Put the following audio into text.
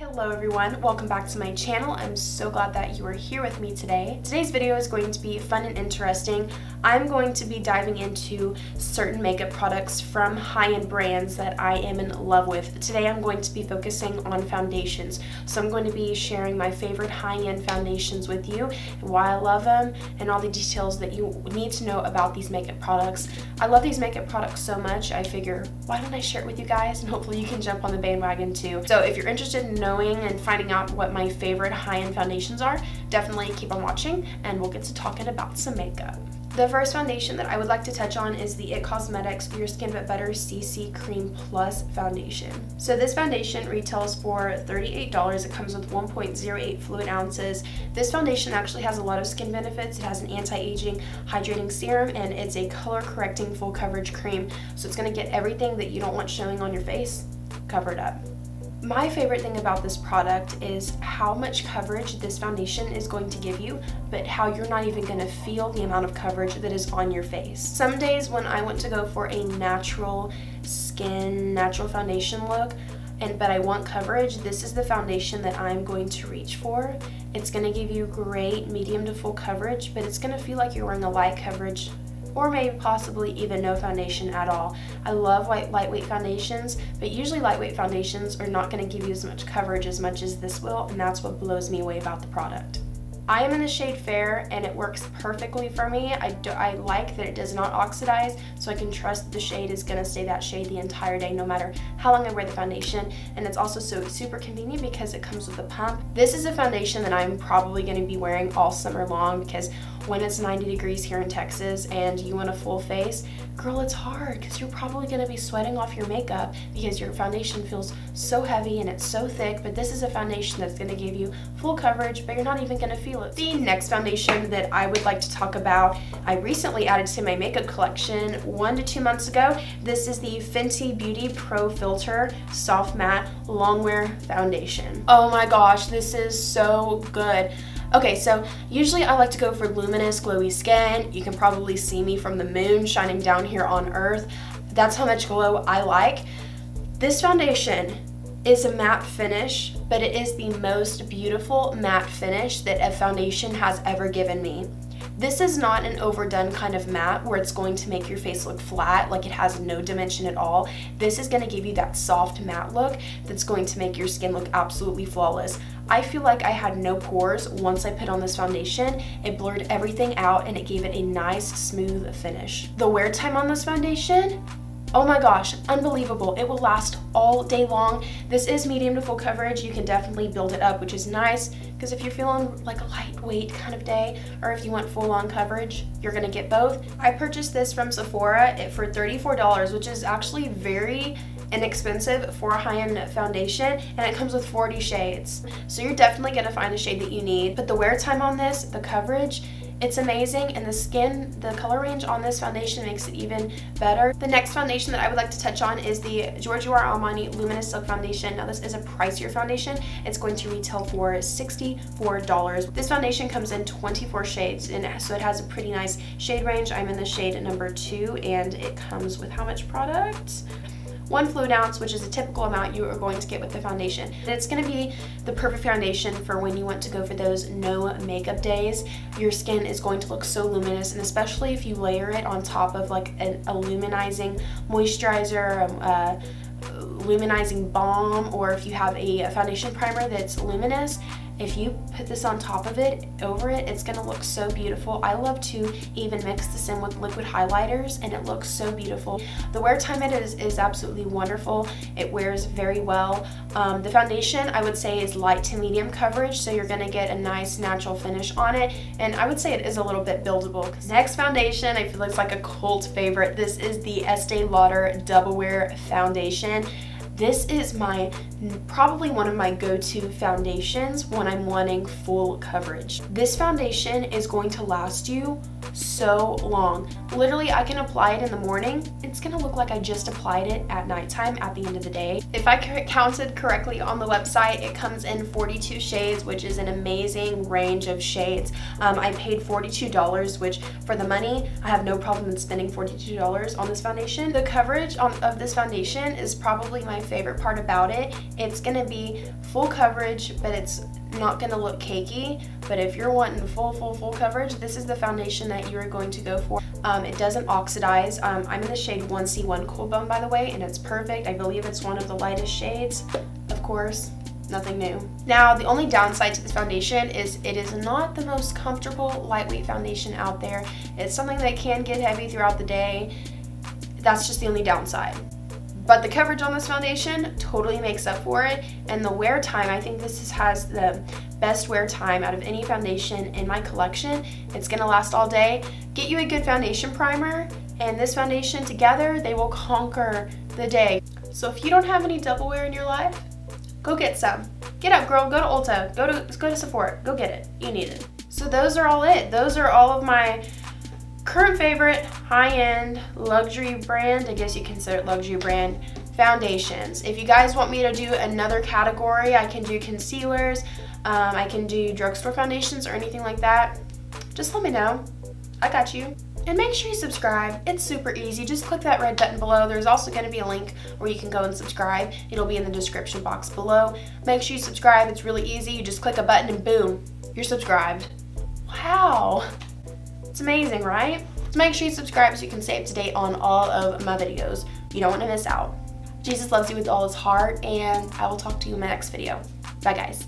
Hello everyone, welcome back to my channel. I'm so glad that you are here with me today. Today's video is going to be fun and interesting. I'm going to be diving into certain makeup products from high-end brands that I am in love with. Today I'm going to be focusing on foundations. So I'm going to be sharing my favorite high-end foundations with you, and why I love them, and all the details that you need to know about these makeup products. I love these makeup products so much, I figure, why don't I share it with you guys, and hopefully you can jump on the bandwagon too. So if you're interested in knowing and finding out what my favorite high-end foundations are, definitely keep on watching and we'll get to talking about some makeup. The first foundation that I would like to touch on is the IT Cosmetics Your Skin But Better CC Cream Plus foundation. So this foundation retails for $38. It comes with 1.08 fluid ounces. This foundation actually has a lot of skin benefits. It has an anti-aging hydrating serum and it's a color correcting full coverage cream. So it's going to get everything that you don't want showing on your face covered up. My favorite thing about this product is how much coverage this foundation is going to give you, but how you're not even going to feel the amount of coverage that is on your face. Some days when I want to go for a natural skin, natural foundation look, but I want coverage, this is the foundation that I'm going to reach for. It's going to give you great medium to full coverage, but it's going to feel like you're wearing a light coverage or maybe possibly even no foundation at all. I love lightweight foundations, but usually lightweight foundations are not going to give you as much coverage as much as this will, and that's what blows me away about the product. I am in the shade Fair and it works perfectly for me. I like that it does not oxidize, so I can trust that the shade is going to stay that shade the entire day no matter how long I wear the foundation, and it's also so super convenient because it comes with a pump. This is a foundation that I'm probably going to be wearing all summer long because when it's 90 degrees here in Texas and you want a full face, girl, it's hard because you're probably going to be sweating off your makeup because your foundation feels so heavy and it's so thick, but this is a foundation that's going to give you full coverage, but you're not even going to feel it. The next foundation that I would like to talk about, I recently added to my makeup collection 1 to 2 months ago. This is the Fenty Beauty Pro Filt'r Soft Matte Longwear Foundation. Oh my gosh, this is so good. Okay, so usually I like to go for luminous, glowy skin. You can probably see me from the moon shining down here on earth. That's how much glow I like. This foundation is a matte finish, but it is the most beautiful matte finish that a foundation has ever given me. This is not an overdone kind of matte where it's going to make your face look flat, like it has no dimension at all. This is going to give you that soft matte look that's going to make your skin look absolutely flawless. I feel like I had no pores once I put on this foundation. It blurred everything out and it gave it a nice smooth finish. The wear time on this foundation, oh my gosh, unbelievable. It will last all day long. This is medium to full coverage. You can definitely build it up, which is nice because if you're feeling like a lightweight kind of day, or if you want full-on coverage, you're gonna get both. I purchased this from Sephora for $34, which is actually very inexpensive for a high-end foundation, and it comes with 40 shades. So you're definitely gonna find the shade that you need. But the wear time on this, the coverage, it's amazing, and the color range on this foundation makes it even better. The next foundation that I would like to touch on is the Giorgio Armani Luminous Silk Foundation. Now this is a pricier foundation. It's going to retail for $64. This foundation comes in 24 shades, and so it has a pretty nice shade range. I'm in the shade number 2, and it comes with how much product? 1 fluid ounce, which is a typical amount you are going to get with the foundation. And it's going to be the perfect foundation for when you want to go for those no makeup days. Your skin is going to look so luminous, and especially if you layer it on top of like a luminizing moisturizer, luminizing balm, or if you have a foundation primer that's luminous, if you put this on top of it, over it, it's going to look so beautiful. I love to even mix this in with liquid highlighters, and it looks so beautiful. The wear time it is absolutely wonderful. It wears very well. The foundation, I would say, is light to medium coverage, so you're going to get a nice natural finish on it, and I would say it is a little bit buildable. Next foundation, I feel it's like a cult favorite. This is the Estee Lauder Double Wear Foundation. This is probably one of my go-to foundations when I'm wanting full coverage. This foundation is going to last you so long. Literally, I can apply it in the morning. It's gonna look like I just applied it at nighttime at the end of the day. If I counted correctly on the website, it comes in 42 shades, which is an amazing range of shades. I paid $42, which for the money, I have no problem in spending $42 on this foundation. The coverage of this foundation is probably my favorite part about it. It's gonna be full coverage, but it's not gonna look cakey. But if you're wanting full coverage, this is the foundation that you're going to go for. It doesn't oxidize. I'm in the shade 1C1 Cold Bone, by the way, and it's perfect. I believe it's one of the lightest shades. Of course, nothing new. Now, the only downside to this foundation is it is not the most comfortable lightweight foundation out there. It's something that can get heavy throughout the day. That's just the only downside. But the coverage on this foundation totally makes up for it, and the wear time, I think this has the best wear time out of any foundation in my collection. It's gonna last all day. Get you a good foundation primer, and this foundation together, they will conquer the day. So if you don't have any double wear in your life, go get some. Get up, girl, go to Ulta, go to Sephora, go get it, you need it. So those are all it. Those are all of my current favorite high-end luxury brand, I guess you consider it luxury brand, foundations. If you guys want me to do another category, I can do concealers, I can do drugstore foundations or anything like that, just let me know. I got you. And make sure you subscribe. It's super easy. Just click that red button below. There's also going to be a link where you can go and subscribe. It'll be in the description box below. Make sure you subscribe. It's really easy. You just click a button and boom, you're subscribed. Wow. It's amazing, right? So make sure you subscribe so you can stay up to date on all of my videos. You don't want to miss out. Jesus loves you with all his heart, and I will talk to you in my next video. Bye, guys.